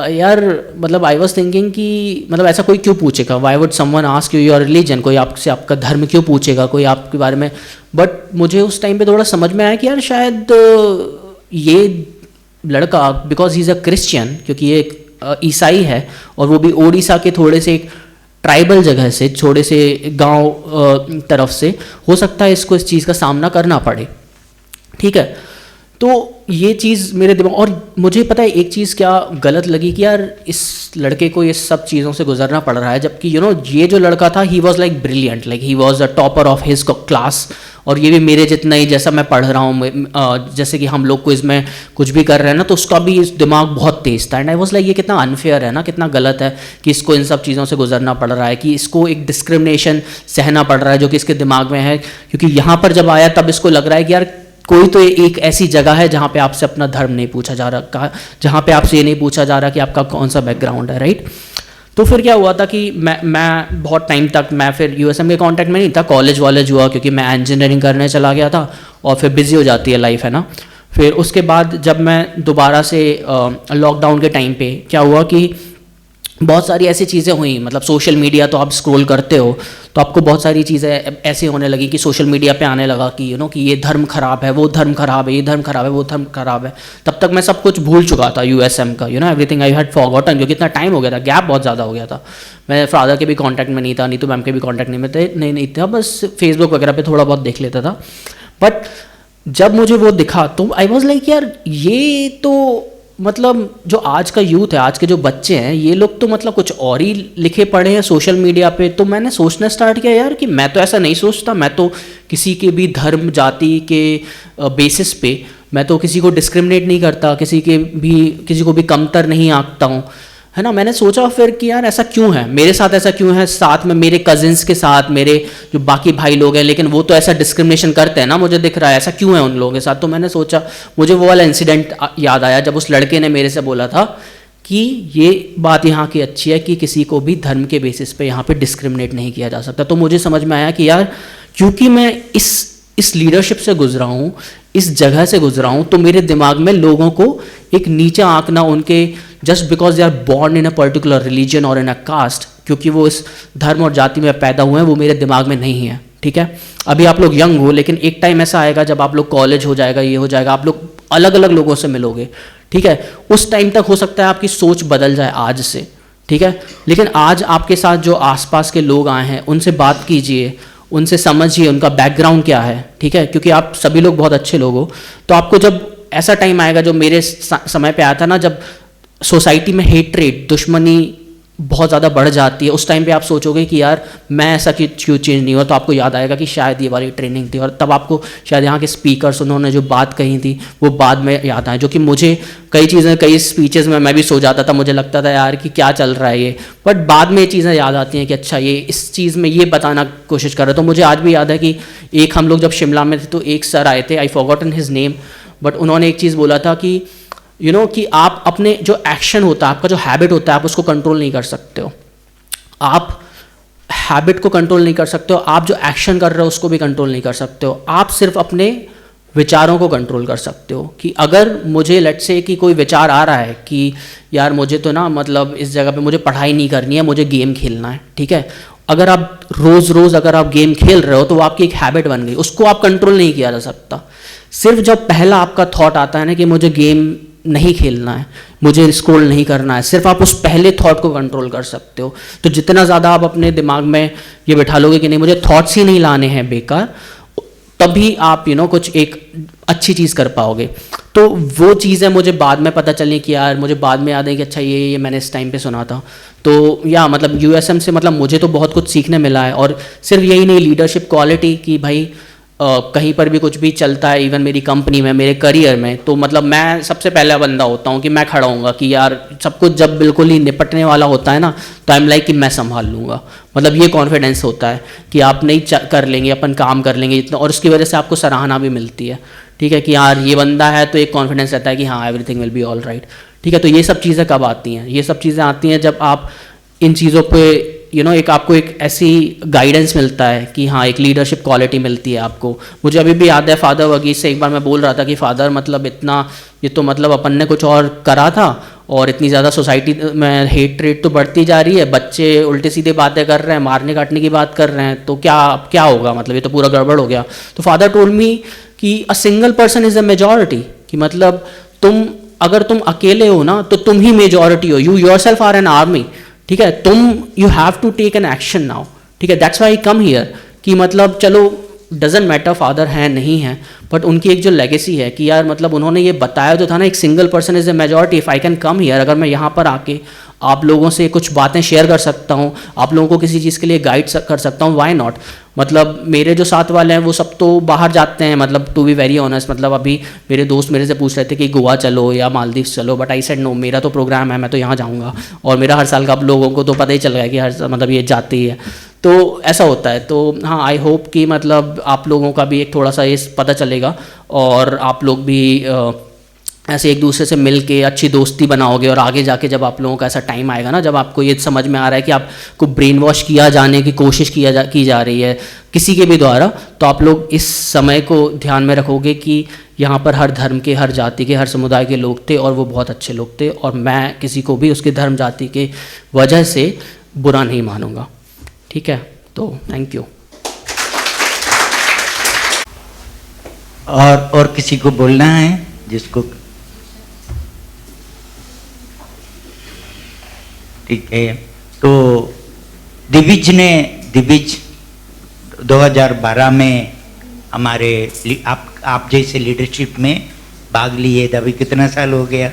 यार मतलब आई वॉज थिंकिंग कि मतलब ऐसा कोई क्यों पूछेगा, why would someone ask you your religion, कोई आपसे आपका धर्म क्यों पूछेगा, कोई आपके बारे में। बट मुझे उस टाइम पे थोड़ा समझ में आया कि यार शायद ये लड़का, because he is a Christian, क्योंकि ये ईसाई है और वो भी ओडिशा के थोड़े से एक ट्राइबल जगह से, थोड़े से गांव तरफ से, हो सकता है इसको इस चीज़ का सामना करना पड़े, ठीक है। तो ये चीज़ मेरे दिमाग, और मुझे पता है एक चीज़ क्या गलत लगी कि यार इस लड़के को ये सब चीज़ों से गुजरना पड़ रहा है, जबकि ये जो लड़का था, he was like brilliant, like he was the topper of his class, और ये भी मेरे जितना ही, जैसा मैं पढ़ रहा हूँ, जैसे कि हम लोग को इसमें कुछ भी कर रहे हैं ना, तो उसका भी दिमाग बहुत तेज था। एंड आई वॉज लाइक ये कितना अनफेयर है ना, कितना गलत है कि इसको इन सब चीज़ों से गुजरना पड़ रहा है, कि इसको एक डिस्क्रिमिनेशन सहना पड़ रहा है जो कि इसके दिमाग में है, क्योंकि यहाँ पर जब आया तब इसको लग रहा है कि यार कोई तो एक ऐसी जगह है जहाँ पे आपसे अपना धर्म नहीं पूछा जा रहा, जहाँ पे आपसे ये नहीं पूछा जा रहा कि आपका कौन सा बैकग्राउंड है, राइट। तो फिर क्या हुआ था कि मैं बहुत टाइम तक मैं फिर यूएसएम के कांटेक्ट में नहीं था, कॉलेज हुआ क्योंकि मैं इंजीनियरिंग करने चला गया था, और फिर बिजी हो जाती है लाइफ, है ना। फिर उसके बाद जब मैं दोबारा से लॉकडाउन के टाइम पे क्या हुआ कि बहुत सारी ऐसी चीज़ें हुई, मतलब सोशल मीडिया तो आप स्क्रॉल करते हो तो आपको बहुत सारी चीज़ें ऐसे होने लगी कि सोशल मीडिया पे आने लगा कि कि ये धर्म खराब है, वो धर्म खराब है, ये धर्म खराब है, वो धर्म खराब है। तब तक मैं सब कुछ भूल चुका था यूएसएम का, एवरीथिंग आई हैड फॉरगॉटन, क्योंकि इतना टाइम हो गया था, गैप बहुत ज़्यादा हो गया था। मैं फादर के भी कॉन्टैक्ट में नहीं था, नीतू मैम के भी कॉन्टैक्ट नहीं था, बस फेसबुक वगैरह पर थोड़ा बहुत देख लेता था। बट जब मुझे वो दिखा तो आई वॉज लाइक यार ये तो मतलब जो आज का यूथ है, आज के जो बच्चे हैं, ये लोग तो मतलब कुछ और ही लिखे पढ़े हैं सोशल मीडिया पे। तो मैंने सोचना स्टार्ट किया यार कि मैं तो ऐसा नहीं सोचता, मैं तो किसी के भी धर्म जाति के बेसिस पे मैं तो किसी को डिस्क्रिमिनेट नहीं करता, किसी को भी कमतर नहीं आंकता हूँ, है ना। मैंने सोचा फिर कि यार ऐसा क्यों है, मेरे साथ ऐसा क्यों है, साथ में मेरे कजिन्स के साथ मेरे जो बाकी भाई लोग हैं, लेकिन वो तो ऐसा डिस्क्रिमिनेशन करते हैं ना, मुझे दिख रहा है ऐसा क्यों है उन लोगों के साथ। तो मैंने सोचा, मुझे वो वाला इंसिडेंट याद आया जब उस लड़के ने मेरे से बोला था कि ये बात यहाँ की अच्छी है कि किसी को भी धर्म के बेसिस पे यहाँ पे डिस्क्रिमिनेट नहीं किया जा सकता। तो मुझे समझ में आया कि यार क्योंकि मैं इस लीडरशिप से गुजरा हूँ, इस जगह से गुजरा हूँ, तो मेरे दिमाग में लोगों को एक नीचा आंकना, उनके just because they are born in a particular religion और इन अ कास्ट, क्योंकि वो इस धर्म और जाति में पैदा हुए हैं, वो मेरे दिमाग में नहीं है, ठीक है। अभी आप लोग यंग हो, लेकिन एक टाइम ऐसा आएगा जब आप लोग कॉलेज हो जाएगा, ये हो जाएगा, आप लोग अलग अलग लोगों से मिलोगे, ठीक है। उस टाइम तक हो सकता है आपकी सोच बदल जाए आज से, ठीक है। लेकिन आज आपके साथ जो आसपास के लोग आए हैं उनसे बात कीजिए, उनसे समझिए उनका बैकग्राउंड क्या है, ठीक है, क्योंकि आप सभी लोग बहुत अच्छे लोग हो। तो आपको जब ऐसा टाइम आएगा, जो मेरे समय पे आया था ना, जब सोसाइटी में हेट्रेड, दुश्मनी बहुत ज़्यादा बढ़ जाती है, उस टाइम पे आप सोचोगे कि यार मैं ऐसा क्यों चेंज नहीं हुआ, तो आपको याद आएगा कि शायद ये वाली ट्रेनिंग थी, और तब आपको शायद यहाँ के स्पीकर्स उन्होंने जो बात कही थी वो बाद में याद आए, जो कि मुझे कई चीज़ें, कई स्पीचेस में मैं भी सो जाता था, मुझे लगता था यार कि क्या चल रहा है ये, बट बाद में ये चीज़ें याद आती हैं कि अच्छा ये इस चीज़ में ये बताना कोशिश कर रहे। तो मुझे आज भी याद है कि एक हम लोग जब शिमला में थे तो एक सर आए थे, आई फॉरगॉटन हिज नेम, बट उन्होंने एक चीज़ बोला था कि कि आप अपने जो एक्शन होता है, आपका जो हैबिट होता है, आप उसको कंट्रोल नहीं कर सकते हो। आप हैबिट को कंट्रोल नहीं कर सकते हो, आप जो एक्शन कर रहे हो उसको भी कंट्रोल नहीं कर सकते हो, आप सिर्फ अपने विचारों को कंट्रोल कर सकते हो। कि अगर मुझे लेट्स से कि कोई विचार आ रहा है कि यार मुझे तो ना मतलब इस जगह पे मुझे पढ़ाई नहीं करनी है, मुझे गेम खेलना है, ठीक है, अगर आप रोज़ अगर आप गेम खेल रहे हो तो वो आपकी एक हैबिट बन गई, उसको आप कंट्रोल नहीं किया जा सकता। सिर्फ जब पहला आपका थॉट आता है ना कि मुझे गेम नहीं खेलना है, मुझे स्क्रॉल नहीं करना है, सिर्फ आप उस पहले थॉट को कंट्रोल कर सकते हो। तो जितना ज़्यादा आप अपने दिमाग में ये बिठा लोगे कि नहीं मुझे थॉट्स ही नहीं लाने हैं बेकार, तभी आप कुछ एक अच्छी चीज़ कर पाओगे। तो वो चीज़ें मुझे बाद में पता चली कि यार मुझे बाद में याद है कि अच्छा ये मैंने इस टाइम पे सुना था। तो या मतलब USM से मतलब मुझे तो बहुत कुछ सीखने मिला है, और सिर्फ यही नहीं, लीडरशिप क्वालिटी की भाई कहीं पर भी कुछ भी चलता है, इवन मेरी कंपनी में, मेरे करियर में, तो मतलब मैं सबसे पहला बंदा होता हूँ कि मैं खड़ा हूँगा कि यार सब कुछ जब बिल्कुल ही निपटने वाला होता है ना, तो आई एम लाइक कि मैं संभाल लूँगा। मतलब ये कॉन्फिडेंस होता है कि आप नहीं कर लेंगे, अपन काम कर लेंगे इतना, और उसकी वजह से आपको सराहना भी मिलती है, ठीक है, कि यार ये बंदा है, तो एक कॉन्फिडेंस रहता है कि हाँ everything will be all right, ठीक है। तो ये सब चीज़ें कब आती हैं? ये सब चीज़ें आती हैं जब आप इन चीज़ों पे एक आपको एक ऐसी गाइडेंस मिलता है कि हाँ एक लीडरशिप क्वालिटी मिलती है आपको। मुझे अभी भी याद है फादर वर्गीस से एक बार मैं बोल रहा था कि फादर मतलब इतना, ये तो मतलब अपन ने कुछ और करा था, और इतनी ज़्यादा सोसाइटी में हेट रेट तो बढ़ती जा रही है, बच्चे उल्टे सीधे बातें कर रहे हैं, मारने काटने की बात कर रहे हैं, तो क्या होगा, मतलब ये तो पूरा गड़बड़ हो गया। तो फादर टोल्ड मी कि a single person is a majority, कि मतलब अगर तुम अकेले हो ना तो तुम ही मेजॉरिटी हो, you yourself are an army, ठीक है, you have to take an action now, ठीक है। That's why I come here, कि मतलब चलो डजेंट मैटर फादर हैं नहीं हैं, बट उनकी एक जो लेगेसी है कि यार मतलब उन्होंने ये बताया जो था ना, एक single person is a majority, if I can come here, अगर मैं यहाँ पर आके आप लोगों से कुछ बातें शेयर कर सकता हूँ, आप लोगों को किसी चीज़ के लिए गाइड कर सकता हूँ, व्हाई नॉट। मतलब मेरे जो साथ वाले हैं वो सब तो बाहर जाते हैं, मतलब टू बी वेरी ऑनेस्ट, मतलब अभी मेरे दोस्त मेरे से पूछ रहे थे कि गोवा चलो या मालदीव चलो, बट आई सेड नो, मेरा तो प्रोग्राम है, मैं तो यहाँ जाऊँगा, और मेरा हर साल का आप लोगों को तो पता ही चल गया कि हर मतलब ये जाते ही है, तो ऐसा होता है। तो हाँ आई होप कि मतलब आप लोगों का भी एक थोड़ा सा ये पता चलेगा, और आप लोग भी ऐसे एक दूसरे से मिल के अच्छी दोस्ती बनाओगे, और आगे जाके जब आप लोगों का ऐसा टाइम आएगा ना, जब आपको ये समझ में आ रहा है कि आपको ब्रेन वॉश किया जाने की कोशिश की जा रही है किसी के भी द्वारा, तो आप लोग इस समय को ध्यान में रखोगे कि यहाँ पर हर धर्म के, हर जाति के, हर समुदाय के लोग थे, और वो बहुत अच्छे लोग थे, और मैं किसी को भी उसके धर्म जाति के वजह से बुरा नहीं मानूंगा, ठीक है। तो थैंक यू। और किसी को बोलना है जिसको, ठीक है। तो दिविज 2012 में हमारे आप जैसे लीडरशिप में भाग लिए थे। अभी कितना साल हो गया?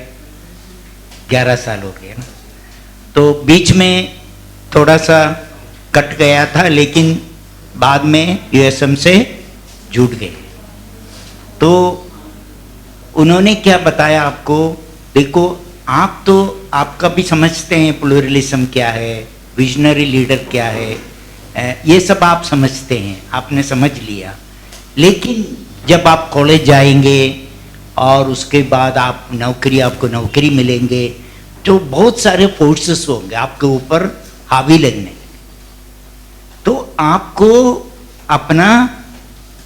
11 साल हो गया ना। तो बीच में थोड़ा सा कट गया था, लेकिन बाद में USM से जुट गए। तो उन्होंने क्या बताया आपको? देखो, आप तो आपका भी समझते हैं प्लूरलिज्म क्या है, विजनरी लीडर क्या है, ये सब आप समझते हैं, आपने समझ लिया। लेकिन जब आप कॉलेज जाएंगे और उसके बाद आपको नौकरी मिलेंगे, तो बहुत सारे फोर्सेस होंगे आपके ऊपर हावी लगने। तो आपको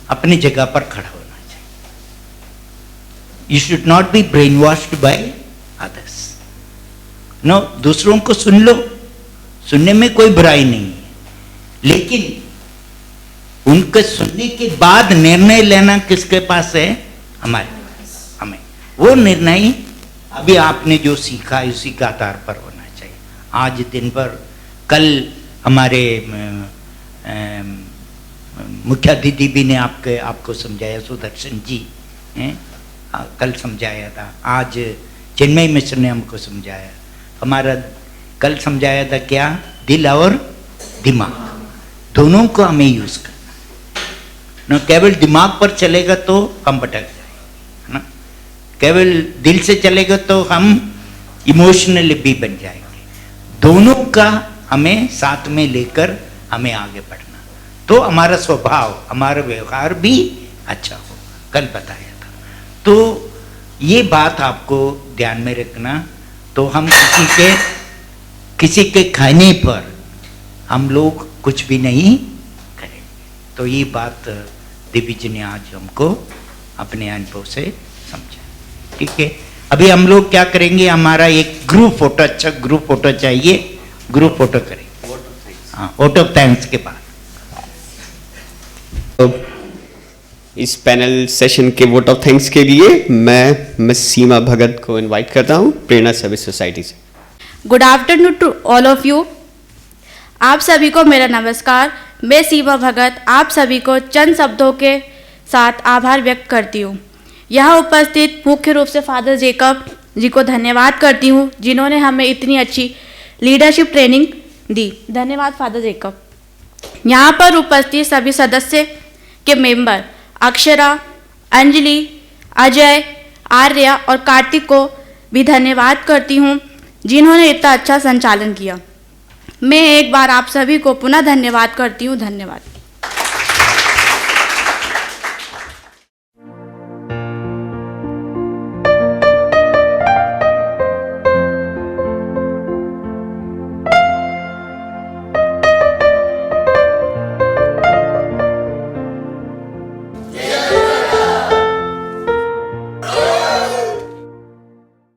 अपनी जगह पर खड़ा होना चाहिए। You should not be brain washed by others. No, दूसरों को सुन लो, सुनने में कोई बुराई नहीं है, लेकिन उनके सुनने के बाद निर्णय लेना किसके पास है? हमारे पास। हमें वो निर्णय अभी आपने जो सीखा उसी के आधार पर होना चाहिए। आज दिन भर, कल हमारे मुख्यातिथि भी ने आपको समझाया, सुदर्शन जी हैं, कल समझाया था, आज चिन्मय मिश्र ने हमको समझाया। हमारा कल समझाया था क्या, दिल और दिमाग दोनों को हमें यूज करना न। केवल दिमाग पर चलेगा तो हम भटक जाएंगे, है ना। केवल दिल से चलेगा तो हम इमोशनली भी बन जाएंगे। दोनों का हमें साथ में लेकर हमें आगे बढ़ना, तो हमारा स्वभाव, हमारा व्यवहार भी अच्छा होगा, कल बताया था। तो ये बात आपको ध्यान में रखना। तो हम किसी के खाने पर हम लोग कुछ भी नहीं करेंगे। तो ये बात देवी जी ने आज हमको अपने अनुभव से समझा, ठीक है। अभी हम लोग क्या करेंगे, हमारा एक ग्रुप फोटो, अच्छा ग्रुप फोटो चाहिए, ग्रुप फोटो करेंगे। हाँ, वोट ऑफ थैंक्स के बाद इस पैनल सेशन के वोट ऑफ थैंक्स के लिए मैं मिस सीमा भगत को इनवाइट करता हूँ, प्रेरणा सर्विस सोसाइटी से। Good afternoon to all of you. आप सभी को मेरा नमस्कार। मैं सीमा भगत आप सभी को चंद शब्दों के साथ आभार व्यक्त करती हूँ। यहाँ उपस्थित मुख्य रूप से फादर जेकब जी को धन्यवाद करती हूँ, जिन्होंने हमें इतनी अच्छी लीडरशिप ट्रेनिंग दी। धन्यवाद फादर जेकब। यहाँ पर उपस्थित सभी सदस्य के मेंबर अक्षरा, अंजलि, अजय, आर्या और कार्तिक को भी धन्यवाद करती हूँ, जिन्होंने इतना अच्छा संचालन किया। मैं एक बार आप सभी को पुनः धन्यवाद करती हूँ। धन्यवाद।